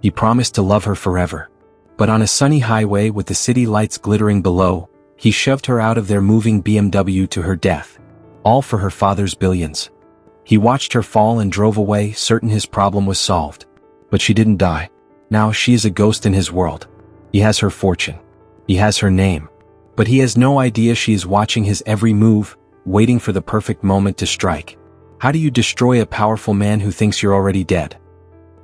He promised to love her forever. But on a sunny highway with the city lights glittering below, he shoved her out of their moving BMW to her death. All for her father's billions. He watched her fall and drove away, certain his problem was solved. But she didn't die. Now she is a ghost in his world. He has her fortune. He has her name. But he has no idea she is watching his every move, waiting for the perfect moment to strike. How do you destroy a powerful man who thinks you're already dead?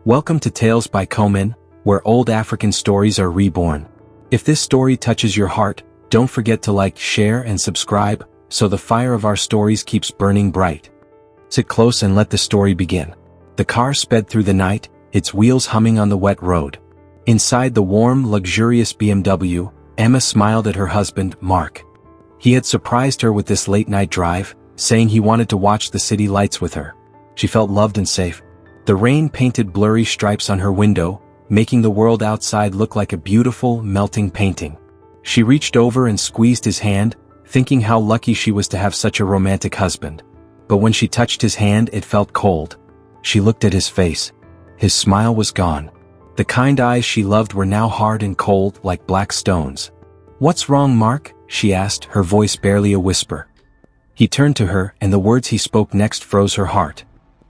Welcome to Tales by Khomen, where old African stories are reborn. If this story touches your heart, don't forget to like, share, and subscribe, so the fire of our stories keeps burning bright. Sit close and let the story begin. The car sped through the night, its wheels humming on the wet road. Inside the warm, luxurious BMW, Emma smiled at her husband, Mark. He had surprised her with this late-night drive, saying he wanted to watch the city lights with her. She felt loved and safe. The rain painted blurry stripes on her window, making the world outside look like a beautiful, melting painting. She reached over and squeezed his hand, thinking how lucky she was to have such a romantic husband. But when she touched his hand, it felt cold. She looked at his face. His smile was gone. The kind eyes she loved were now hard and cold, like black stones. "What's wrong, Mark?" she asked, her voice barely a whisper. He turned to her, and the words he spoke next froze her heart.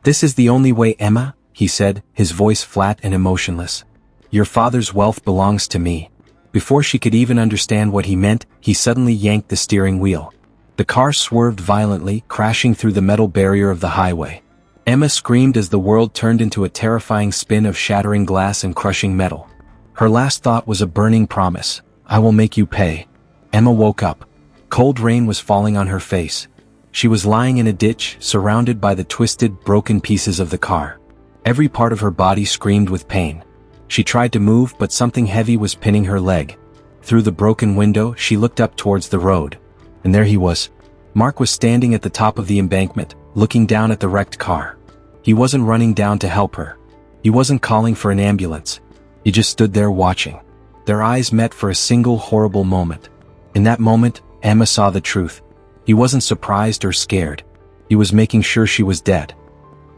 "This is the only way, Emma," he said, his voice flat and emotionless. "Your father's wealth belongs to me." Before she could even understand what he meant, he suddenly yanked the steering wheel. The car swerved violently, crashing through the metal barrier of the highway. Emma screamed as the world turned into a terrifying spin of shattering glass and crushing metal. Her last thought was a burning promise: "I will make you pay." Emma woke up. Cold rain was falling on her face. She was lying in a ditch, surrounded by the twisted, broken pieces of the car. Every part of her body screamed with pain. She tried to move, but something heavy was pinning her leg. Through the broken window, she looked up towards the road. And there he was. Mark was standing at the top of the embankment, looking down at the wrecked car. He wasn't running down to help her. He wasn't calling for an ambulance. He just stood there watching. Their eyes met for a single horrible moment. In that moment, Emma saw the truth. He wasn't surprised or scared. He was making sure she was dead.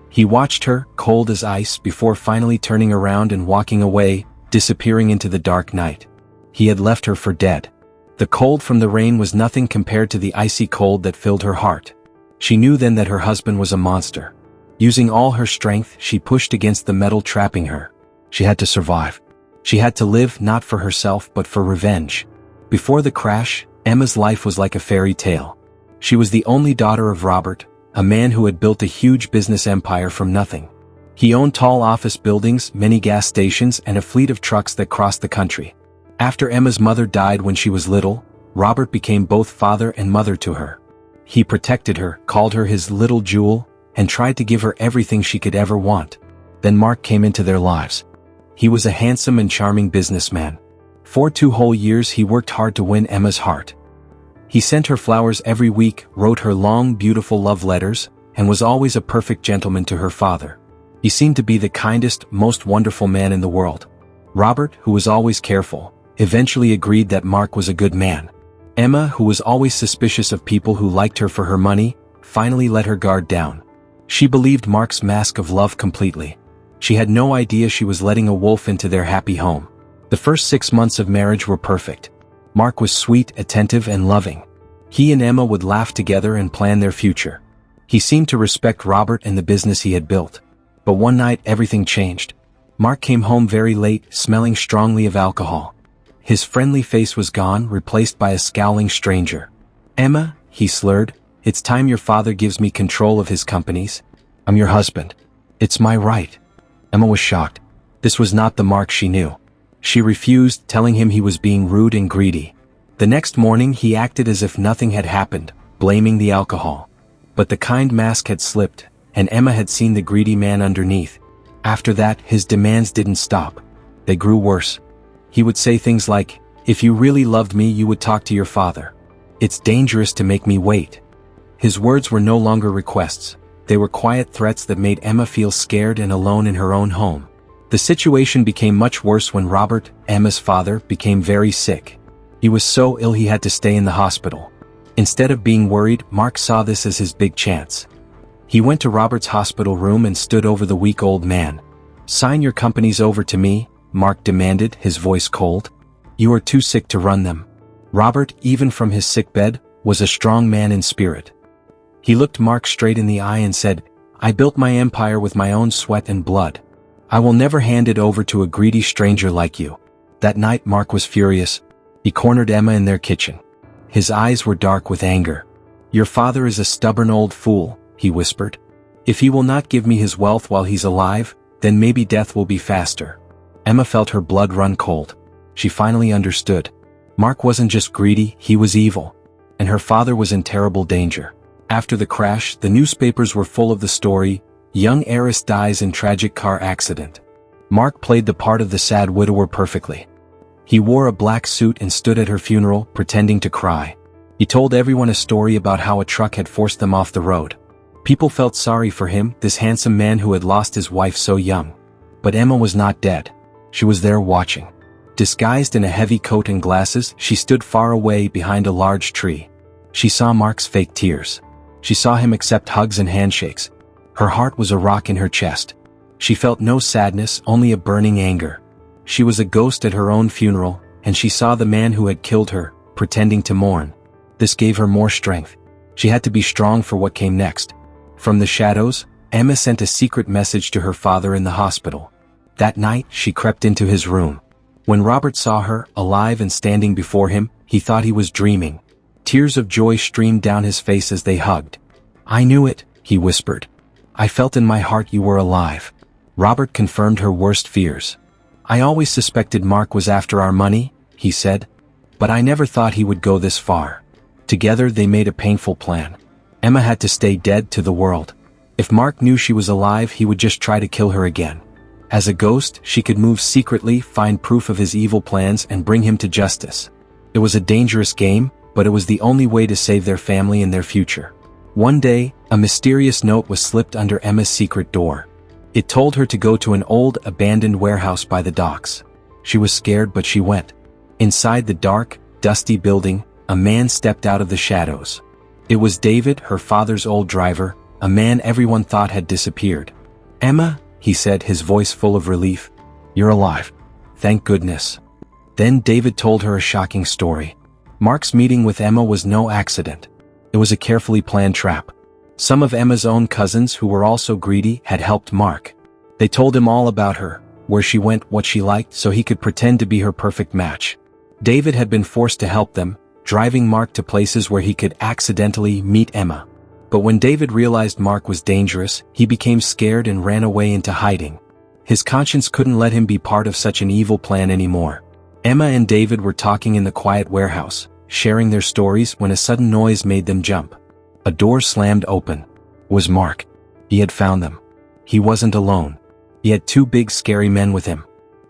He watched her, cold as ice, before finally turning around and walking away, disappearing into the dark night. He had left her for dead. The cold from the rain was nothing compared to the icy cold that filled her heart. She knew then that her husband was a monster. Using all her strength, she pushed against the metal trapping her. She had to survive. She had to live not for herself but for revenge. Before the crash, Emma's life was like a fairy tale. She was the only daughter of Robert, a man who had built a huge business empire from nothing. He owned tall office buildings, many gas stations, and a fleet of trucks that crossed the country. After Emma's mother died when she was little, Robert became both father and mother to her. He protected her, called her his little jewel, and tried to give her everything she could ever want. Then Mark came into their lives. He was a handsome and charming businessman. For 2 whole years he worked hard to win Emma's heart. He sent her flowers every week, wrote her long, beautiful love letters, and was always a perfect gentleman to her father. He seemed to be the kindest, most wonderful man in the world. Robert, who was always careful, eventually agreed that Mark was a good man. Emma, who was always suspicious of people who liked her for her money, finally let her guard down. She believed Mark's mask of love completely. She had no idea she was letting a wolf into their happy home. The first 6 months of marriage were perfect. Mark was sweet, attentive, and loving. He and Emma would laugh together and plan their future. He seemed to respect Robert and the business he had built. But one night everything changed. Mark came home very late, smelling strongly of alcohol. His friendly face was gone, replaced by a scowling stranger. "Emma," he slurred, "it's time your father gives me control of his companies. I'm your husband. It's my right." Emma was shocked. This was not the Mark she knew. She refused, telling him he was being rude and greedy. The next morning he acted as if nothing had happened, blaming the alcohol. But the kind mask had slipped, and Emma had seen the greedy man underneath. After that, his demands didn't stop. They grew worse. He would say things like, "If you really loved me, you would talk to your father. It's dangerous to make me wait." His words were no longer requests. They were quiet threats that made Emma feel scared and alone in her own home. The situation became much worse when Robert, Emma's father, became very sick. He was so ill he had to stay in the hospital. Instead of being worried, Mark saw this as his big chance. He went to Robert's hospital room and stood over the weak old man. "Sign your companies over to me, Mark demanded, his voice cold. You are too sick to run them. Robert, even from his sickbed, was a strong man in spirit. He looked Mark straight in the eye and said, I built my empire with my own sweat and blood. I will never hand it over to a greedy stranger like you. That night Mark was furious. He cornered Emma in their kitchen. His eyes were dark with anger. Your father is a stubborn old fool, he whispered. If he will not give me his wealth while he's alive, then maybe death will be faster. Emma felt her blood run cold. She finally understood. Mark wasn't just greedy, he was evil. And her father was in terrible danger. After the crash, the newspapers were full of the story, young heiress dies in tragic car accident. Mark played the part of the sad widower perfectly. He wore a black suit and stood at her funeral, pretending to cry. He told everyone a story about how a truck had forced them off the road. People felt sorry for him, this handsome man who had lost his wife so young. But Emma was not dead. She was there watching. Disguised in a heavy coat and glasses, she stood far away behind a large tree. She saw Mark's fake tears. She saw him accept hugs and handshakes. Her heart was a rock in her chest. She felt no sadness, only a burning anger. She was a ghost at her own funeral, and she saw the man who had killed her, pretending to mourn. This gave her more strength. She had to be strong for what came next. From the shadows, Emma sent a secret message to her father in the hospital. That night, she crept into his room. When Robert saw her, alive and standing before him, he thought he was dreaming. Tears of joy streamed down his face as they hugged. I knew it, he whispered. I felt in my heart you were alive. Robert confirmed her worst fears. I always suspected Mark was after our money, he said. But I never thought he would go this far. Together they made a painful plan. Emma had to stay dead to the world. If Mark knew she was alive, he would just try to kill her again. As a ghost, she could move secretly, find proof of his evil plans, and bring him to justice. It was a dangerous game, but it was the only way to save their family and their future. One day, a mysterious note was slipped under Emma's secret door. It told her to go to an old, abandoned warehouse by the docks. She was scared, but she went. Inside the dark, dusty building, a man stepped out of the shadows. It was David, her father's old driver, a man everyone thought had disappeared. Emma, he said, his voice full of relief. You're alive. Thank goodness. Then David told her a shocking story. Mark's meeting with Emma was no accident. It was a carefully planned trap. Some of Emma's own cousins, who were also greedy, had helped Mark. They told him all about her, where she went, what she liked, so he could pretend to be her perfect match. David had been forced to help them, driving Mark to places where he could accidentally meet Emma. But when David realized Mark was dangerous, he became scared and ran away into hiding. His conscience couldn't let him be part of such an evil plan anymore. Emma and David were talking in the quiet warehouse, sharing their stories, when a sudden noise made them jump. A door slammed open. It was Mark. He had found them. He wasn't alone. He had two big scary men with him.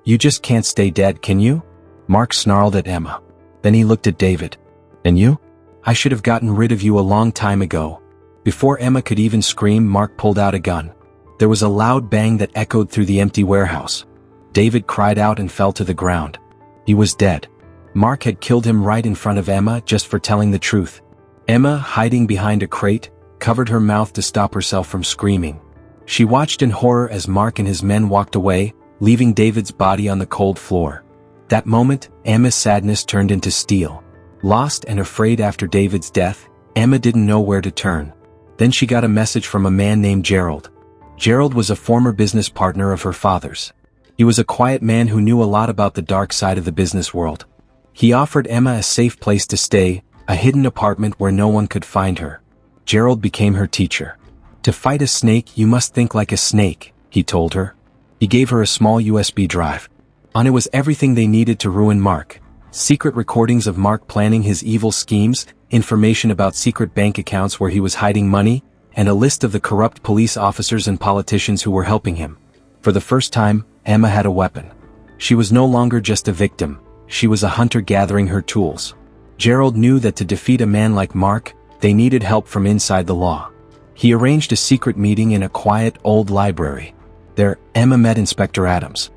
You just can't stay dead, can you? Mark snarled at Emma. Then he looked at David. And you? I should have gotten rid of you a long time ago. Before Emma could even scream, Mark pulled out a gun. There was a loud bang that echoed through the empty warehouse. David cried out and fell to the ground. He was dead. Mark had killed him right in front of Emma just for telling the truth. Emma, hiding behind a crate, covered her mouth to stop herself from screaming. She watched in horror as Mark and his men walked away, leaving David's body on the cold floor. That moment, Emma's sadness turned into steel. Lost and afraid after David's death, Emma didn't know where to turn. Then she got a message from a man named Gerald. Gerald was a former business partner of her father's. He was a quiet man who knew a lot about the dark side of the business world. He offered Emma a safe place to stay, a hidden apartment where no one could find her. Gerald became her teacher. To fight a snake, you must think like a snake, he told her. He gave her a small USB drive. On it was everything they needed to ruin Mark. Secret recordings of Mark planning his evil schemes, information about secret bank accounts where he was hiding money, and a list of the corrupt police officers and politicians who were helping him. For the first time, Emma had a weapon. She was no longer just a victim. She was a hunter gathering her tools. Gerald knew that to defeat a man like Mark, they needed help from inside the law. He arranged a secret meeting in a quiet, old library. There, Emma met Inspector Adams.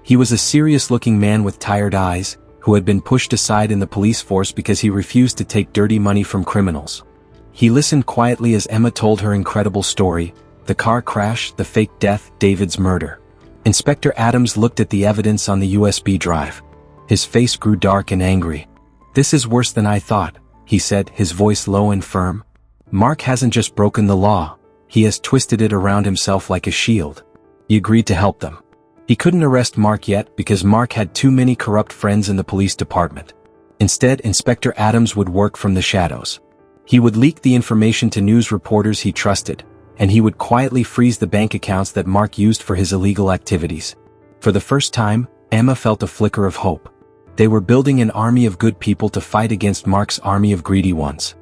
He was a serious-looking man with tired eyes, who had been pushed aside in the police force because he refused to take dirty money from criminals. He listened quietly as Emma told her incredible story: the car crash, the fake death, David's murder. Inspector Adams looked at the evidence on the USB drive. His face grew dark and angry. "This is worse than I thought," he said, his voice low and firm. "Mark hasn't just broken the law, he has twisted it around himself like a shield." He agreed to help them. He couldn't arrest Mark yet because Mark had too many corrupt friends in the police department. Instead, Inspector Adams would work from the shadows. He would leak the information to news reporters he trusted, and he would quietly freeze the bank accounts that Mark used for his illegal activities. For the first time, Emma felt a flicker of hope. They were building an army of good people to fight against Mark's army of greedy ones.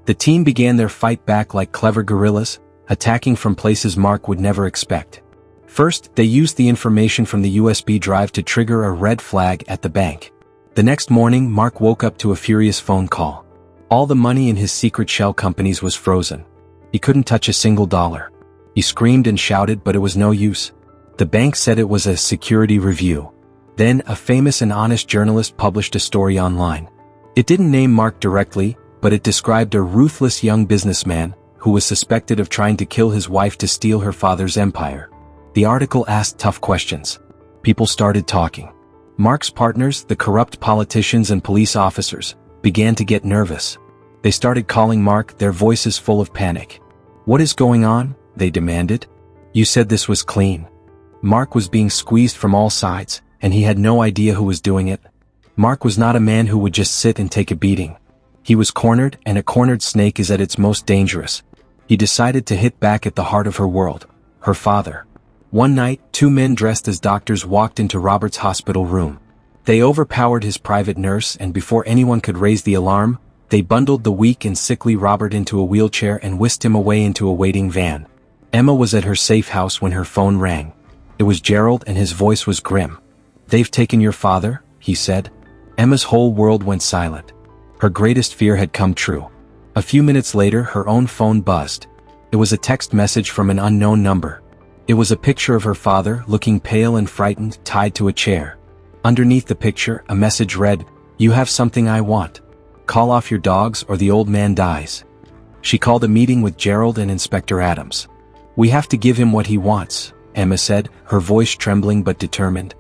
The team began their fight back like clever guerrillas, attacking from places Mark would never expect. First, they used the information from the USB drive to trigger a red flag at the bank. The next morning, Mark woke up to a furious phone call. All the money in his secret shell companies was frozen. He couldn't touch a single dollar. He screamed and shouted, but it was no use. The bank said it was a security review. Then, a famous and honest journalist published a story online. It didn't name Mark directly, but it described a ruthless young businessman who was suspected of trying to kill his wife to steal her father's empire. The article asked tough questions. People started talking. Mark's partners, the corrupt politicians and police officers, began to get nervous. They started calling Mark, their voices full of panic. "What is going on?" they demanded. "You said this was clean." Mark was being squeezed from all sides, and he had no idea who was doing it. Mark was not a man who would just sit and take a beating. He was cornered, and a cornered snake is at its most dangerous. He decided to hit back at the heart of her world, her father. One night, two men dressed as doctors walked into Robert's hospital room. They overpowered his private nurse, and before anyone could raise the alarm, they bundled the weak and sickly Robert into a wheelchair and whisked him away into a waiting van. Emma was at her safe house when her phone rang. It was Gerald, and his voice was grim. "They've taken your father," he said. Emma's whole world went silent. Her greatest fear had come true. A few minutes later, her own phone buzzed. It was a text message from an unknown number. It was a picture of her father, looking pale and frightened, tied to a chair. Underneath the picture, a message read, "You have something I want. Call off your dogs or the old man dies." She called a meeting with Gerald and Inspector Adams. "We have to give him what he wants," Emma said, her voice trembling but determined.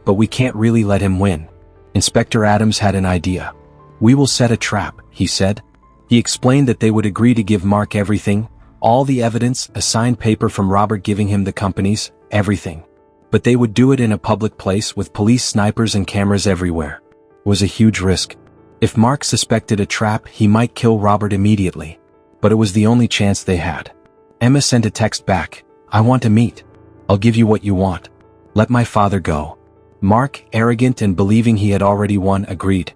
"But we can't really let him win." Inspector Adams had an idea. "We will set a trap," he said. He explained that they would agree to give Mark everything, all the evidence, a signed paper from Robert giving him the companies, everything. But they would do it in a public place with police snipers and cameras everywhere. It was a huge risk. If Mark suspected a trap, he might kill Robert immediately. But it was the only chance they had. Emma sent a text back, "I want to meet. I'll give you what you want. Let my father go." Mark, arrogant and believing he had already won, agreed.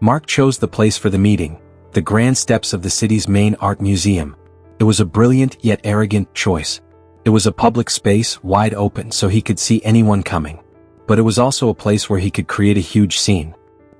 Mark chose the place for the meeting, the grand steps of the city's main art museum. It was a brilliant yet arrogant choice. It was a public space, wide open so he could see anyone coming. But it was also a place where he could create a huge scene.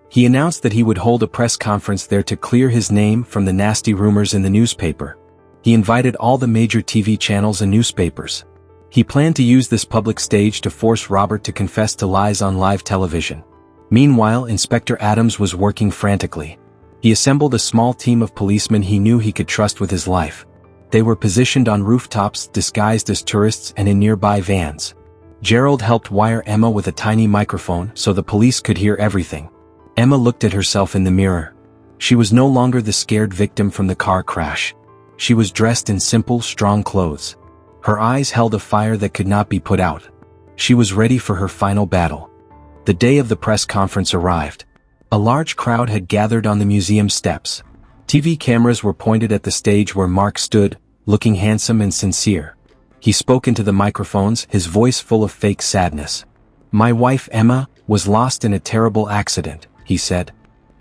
He announced that he would hold a press conference there to clear his name from the nasty rumors in the newspaper. He invited all the major TV channels and newspapers. He planned to use this public stage to force Robert to confess to lies on live television. Meanwhile, Inspector Adams was working frantically. He assembled a small team of policemen he knew he could trust with his life. They were positioned on rooftops, disguised as tourists, and in nearby vans. Gerald helped wire Emma with a tiny microphone so the police could hear everything. Emma looked at herself in the mirror. She was no longer the scared victim from the car crash. She was dressed in simple, strong clothes. Her eyes held a fire that could not be put out. She was ready for her final battle. The day of the press conference arrived. A large crowd had gathered on the museum steps. TV cameras were pointed at the stage where Mark stood, looking handsome and sincere. He spoke into the microphones, his voice full of fake sadness. "My wife Emma was lost in a terrible accident," he said.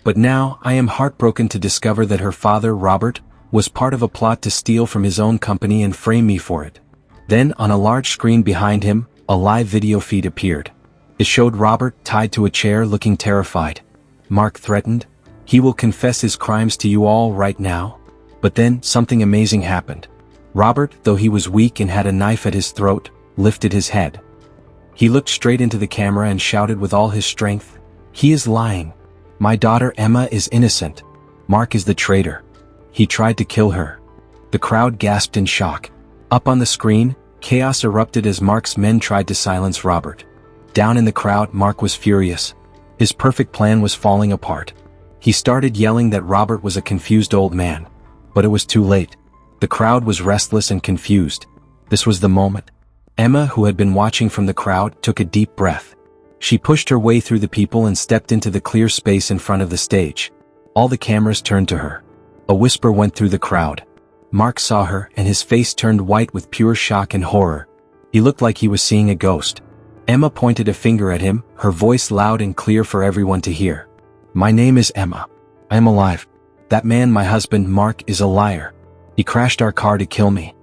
"But now I am heartbroken to discover that her father, Robert, was part of a plot to steal from his own company and frame me for it." Then, on a large screen behind him, a live video feed appeared. It showed Robert tied to a chair looking terrified. Mark threatened, "He will confess his crimes to you all right now." But then, something amazing happened. Robert, though he was weak and had a knife at his throat, lifted his head. He looked straight into the camera and shouted with all his strength, "He is lying. My daughter Emma is innocent. Mark is the traitor. He tried to kill her." The crowd gasped in shock. Up on the screen, Chaos erupted as Mark's men tried to silence Robert. Down in the crowd, Mark was furious. His perfect plan was falling apart. He started yelling that Robert was a confused old man. But it was too late. The crowd was restless and confused. This was the moment. Emma, who had been watching from the crowd, took a deep breath. She pushed her way through the people and stepped into the clear space in front of the stage. All the cameras turned to her. A whisper went through the crowd. Mark saw her, and his face turned white with pure shock and horror. He looked like he was seeing a ghost. Emma pointed a finger at him, her voice loud and clear for everyone to hear. "My name is Emma. I am alive. That man, my husband, Mark, is a liar. He crashed our car to kill me.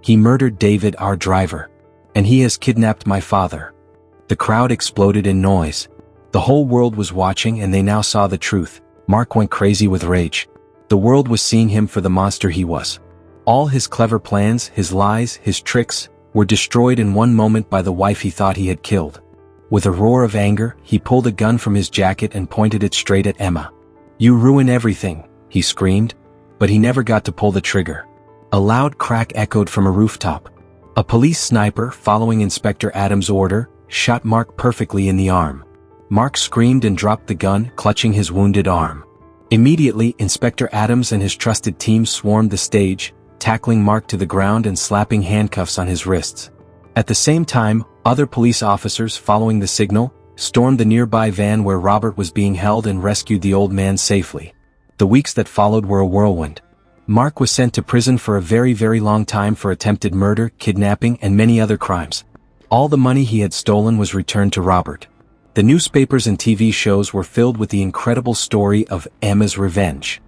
He murdered David, our driver. And he has kidnapped my father." The crowd exploded in noise. The whole world was watching, and they now saw the truth. Mark went crazy with rage. The world was seeing him for the monster he was. All his clever plans, his lies, his tricks, were destroyed in one moment by the wife he thought he had killed. With a roar of anger, he pulled a gun from his jacket and pointed it straight at Emma. "You ruin everything," he screamed. But he never got to pull the trigger. A loud crack echoed from a rooftop. A police sniper, following Inspector Adams' order, shot Mark perfectly in the arm. Mark screamed and dropped the gun, clutching his wounded arm. Immediately, Inspector Adams and his trusted team swarmed the stage, tackling Mark to the ground and slapping handcuffs on his wrists. At the same time, other police officers, following the signal, stormed the nearby van where Robert was being held and rescued the old man safely. The weeks that followed were a whirlwind. Mark was sent to prison for a very, very long time for attempted murder, kidnapping, and many other crimes. All the money he had stolen was returned to Robert. The newspapers and TV shows were filled with the incredible story of Emma's revenge.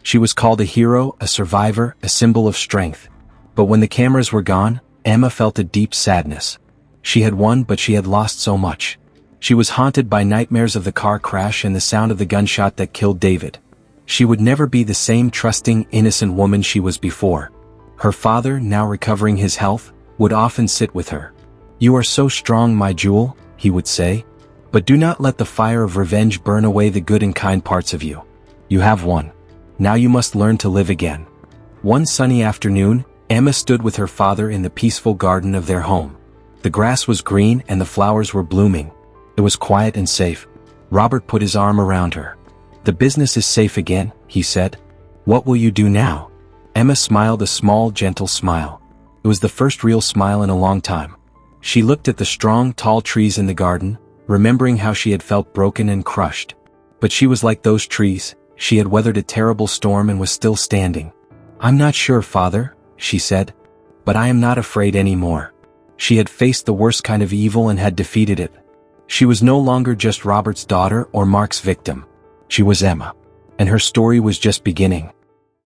She was called a hero, a survivor, a symbol of strength. But when the cameras were gone, Emma felt a deep sadness. She had won, but she had lost so much. She was haunted by nightmares of the car crash and the sound of the gunshot that killed David. She would never be the same trusting, innocent woman she was before. Her father, now recovering his health, would often sit with her. "You are so strong, my jewel," he would say. "But do not let the fire of revenge burn away the good and kind parts of you. You have won. Now you must learn to live again." One sunny afternoon, Emma stood with her father in the peaceful garden of their home. The grass was green and the flowers were blooming. It was quiet and safe. Robert put his arm around her. "The business is safe again," he said. "What will you do now?" Emma smiled a small, gentle smile. It was the first real smile in a long time. She looked at the strong, tall trees in the garden, remembering how she had felt broken and crushed. But she was like those trees. She had weathered a terrible storm and was still standing. "I'm not sure, Father," she said. "But I am not afraid anymore." She had faced the worst kind of evil and had defeated it. She was no longer just Robert's daughter or Mark's victim. She was Emma. And her story was just beginning.